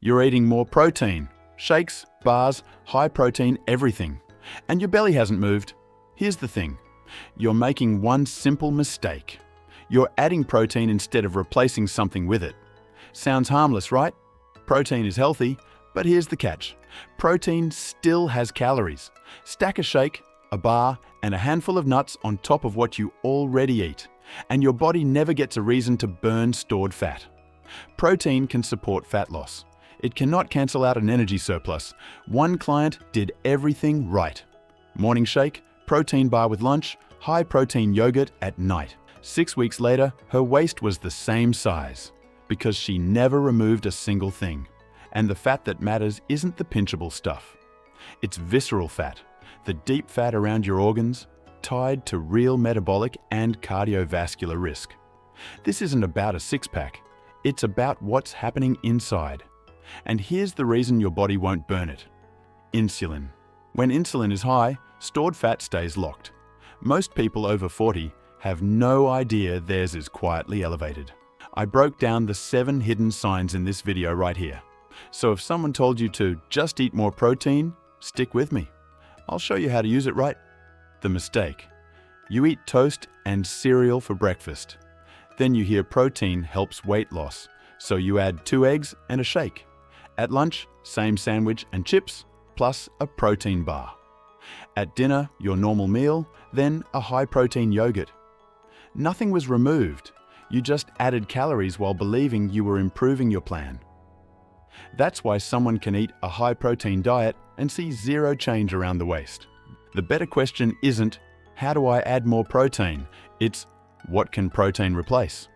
You're eating more protein, shakes, bars, high protein, everything. And your belly hasn't moved. Here's the thing. You're making one simple mistake. You're adding protein instead of replacing something with it. Sounds harmless, right? Protein is healthy, but here's the catch. Protein still has calories. Stack a shake, a bar, and a handful of nuts on top of what you already eat, and your body never gets a reason to burn stored fat. Protein can support fat loss. It cannot cancel out an energy surplus. One client did everything right. Morning shake, protein bar with lunch, high protein yogurt at night. 6 weeks later, her waist was the same size because she never removed a single thing. And the fat that matters isn't the pinchable stuff. It's visceral fat, the deep fat around your organs, tied to real metabolic and cardiovascular risk. This isn't about a six-pack. It's about what's happening inside. And here's the reason your body won't burn it. Insulin. When insulin is high, stored fat stays locked. Most people over 40 have no idea theirs is quietly elevated. I broke down the 7 hidden signs in this video right here. So if someone told you to just eat more protein, stick with me. I'll show you how to use it right. The mistake. You eat toast and cereal for breakfast. Then you hear protein helps weight loss, so you add 2 eggs and a shake. At lunch, same sandwich and chips, plus a protein bar. At dinner, your normal meal, then a high-protein yogurt. Nothing was removed. You just added calories while believing you were improving your plan. That's why someone can eat a high-protein diet and see zero change around the waist. The better question isn't, how do I add more protein? It's, what can protein replace?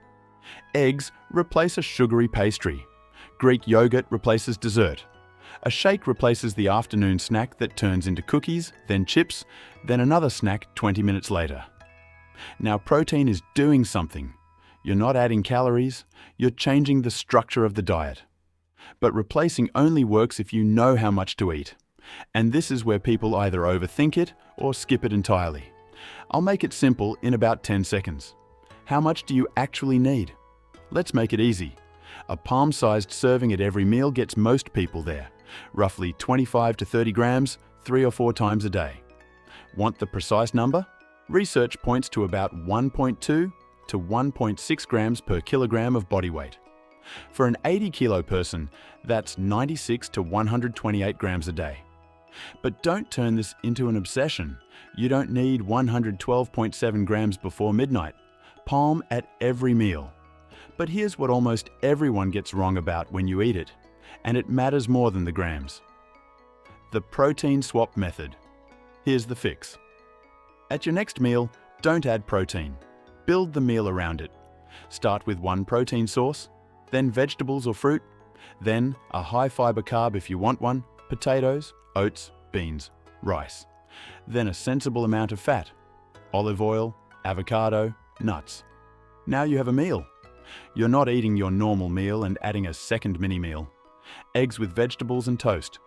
Eggs replace a sugary pastry. Greek yogurt replaces dessert. A shake replaces the afternoon snack that turns into cookies, then chips, then another snack 20 minutes later. Now protein is doing something. You're not adding calories, you're changing the structure of the diet. But replacing only works if you know how much to eat. And this is where people either overthink it or skip it entirely. I'll make it simple in about 10 seconds. How much do you actually need? Let's make it easy. A palm-sized serving at every meal gets most people there. Roughly 25 to 30 grams, 3 or 4 times a day. Want the precise number? Research points to about 1.2 to 1.6 grams per kilogram of body weight. For an 80-kilo person, that's 96 to 128 grams a day. But don't turn this into an obsession. You don't need 112.7 grams before midnight. Palm at every meal. But here's what almost everyone gets wrong about when you eat it, and it matters more than the grams. The protein swap method. Here's the fix. At your next meal, don't add protein. Build the meal around it. Start with one protein source, then vegetables or fruit, then a high-fiber carb if you want one, potatoes, oats, beans, rice. Then a sensible amount of fat, olive oil, avocado, nuts. Now you have a meal. You're not eating your normal meal and adding a second mini-meal. Eggs with vegetables and toast,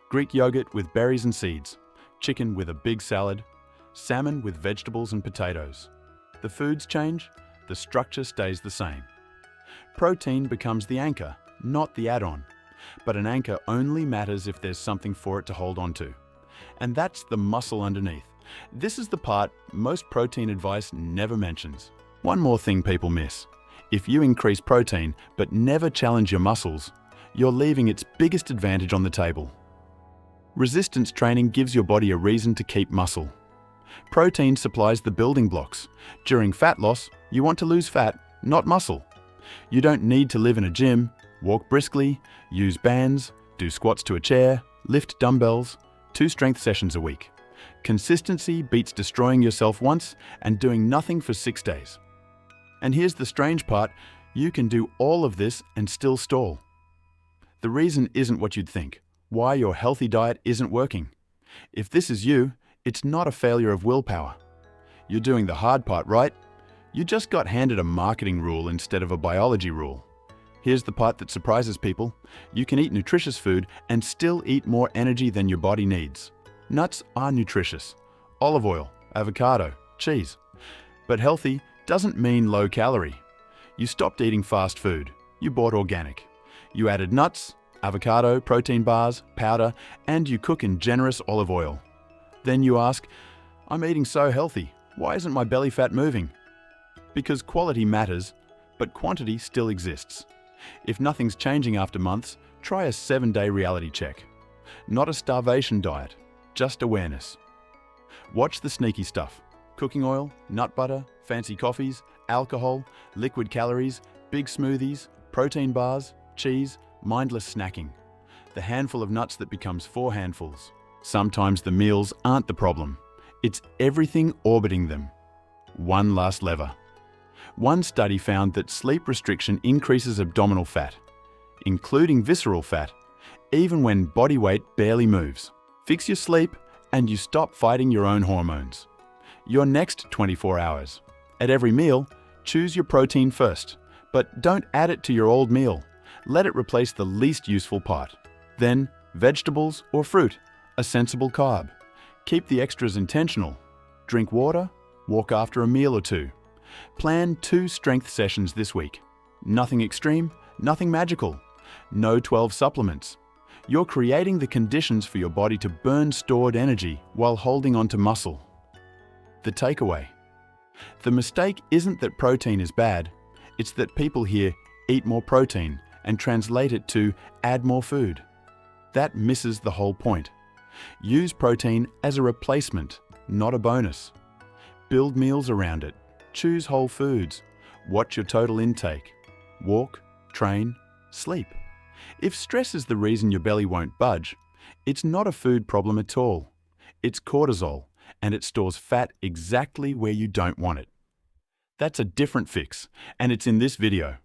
Greek yogurt with berries and seeds, chicken with a big salad, salmon with vegetables and potatoes. The foods change, the structure stays the same. Protein becomes the anchor, not the add-on. But an anchor only matters if there's something for it to hold on to. And that's the muscle underneath. This is the part most protein advice never mentions. One more thing people miss. If you increase protein but never challenge your muscles, you're leaving its biggest advantage on the table. Resistance training gives your body a reason to keep muscle. Protein supplies the building blocks. During fat loss, you want to lose fat, not muscle. You don't need to live in a gym, walk briskly, use bands, do squats to a chair, lift dumbbells, 2 strength sessions a week. Consistency beats destroying yourself once and doing nothing for 6 days. And here's the strange part, you can do all of this and still stall. The reason isn't what you'd think, why your healthy diet isn't working. If this is you, it's not a failure of willpower. You're doing the hard part right. You just got handed a marketing rule instead of a biology rule. Here's the part that surprises people. You can eat nutritious food and still eat more energy than your body needs. Nuts are nutritious. Olive oil, avocado, cheese. But healthy doesn't mean low calorie. You stopped eating fast food. You bought organic. You added nuts, avocado, protein bars, powder, and you cook in generous olive oil. Then you ask, I'm eating so healthy, why isn't my belly fat moving? Because quality matters, but quantity still exists. If nothing's changing after months, try a 7-day reality check. Not a starvation diet, just awareness. Watch the sneaky stuff. Cooking oil, nut butter, fancy coffees, alcohol, liquid calories, big smoothies, protein bars, cheese, mindless snacking. The handful of nuts that becomes 4 handfuls. Sometimes the meals aren't the problem. It's everything orbiting them. One last lever. One study found that sleep restriction increases abdominal fat, including visceral fat, even when body weight barely moves. Fix your sleep and you stop fighting your own hormones. Your next 24 hours. At every meal, choose your protein first, but don't add it to your old meal. Let it replace the least useful part. Then, vegetables or fruit, a sensible carb. Keep the extras intentional. Drink water, walk after a meal or 2. Plan 2 strength sessions this week. Nothing extreme, nothing magical. No 12 supplements. You're creating the conditions for your body to burn stored energy while holding on to muscle. The takeaway. The mistake isn't that protein is bad, it's that people hear eat more protein and translate it to add more food. That misses the whole point. Use protein as a replacement, not a bonus. Build meals around it. Choose whole foods. Watch your total intake. Walk, train, sleep. If stress is the reason your belly won't budge, it's not a food problem at all. It's cortisol, and it stores fat exactly where you don't want it. That's a different fix, and it's in this video.